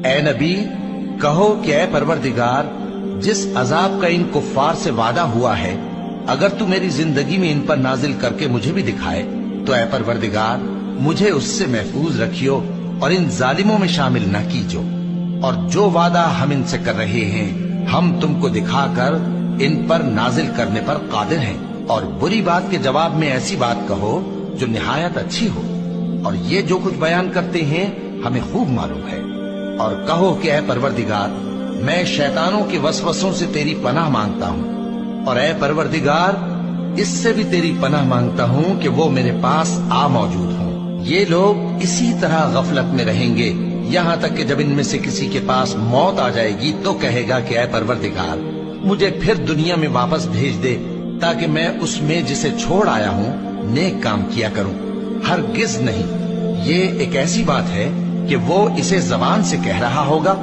اے نبی کہو کہ اے پروردگار جس عذاب کا ان کفار سے وعدہ ہوا ہے اگر تو میری زندگی میں ان پر نازل کر کے مجھے بھی دکھائے تو اے پروردگار مجھے اس سے محفوظ رکھیو اور ان ظالموں میں شامل نہ کیجو، اور جو وعدہ ہم ان سے کر رہے ہیں ہم تم کو دکھا کر ان پر نازل کرنے پر قادر ہیں، اور بری بات کے جواب میں ایسی بات کہو جو نہایت اچھی ہو، اور یہ جو کچھ بیان کرتے ہیں ہمیں خوب معلوم ہے۔ اور کہو کہ اے پروردگار میں شیطانوں کے وسوسوں سے تیری پناہ مانگتا ہوں، اور اے پروردگار اس سے بھی تیری پناہ مانگتا ہوں کہ وہ میرے پاس آ موجود ہوں۔ یہ لوگ اسی طرح غفلت میں رہیں گے یہاں تک کہ جب ان میں سے کسی کے پاس موت آ جائے گی تو کہے گا کہ اے پروردگار مجھے پھر دنیا میں واپس بھیج دے تاکہ میں اس میں جسے چھوڑ آیا ہوں نیک کام کیا کروں۔ ہرگز نہیں، یہ ایک ایسی بات ہے کہ وہ اسے زبان سے کہہ رہا ہوگا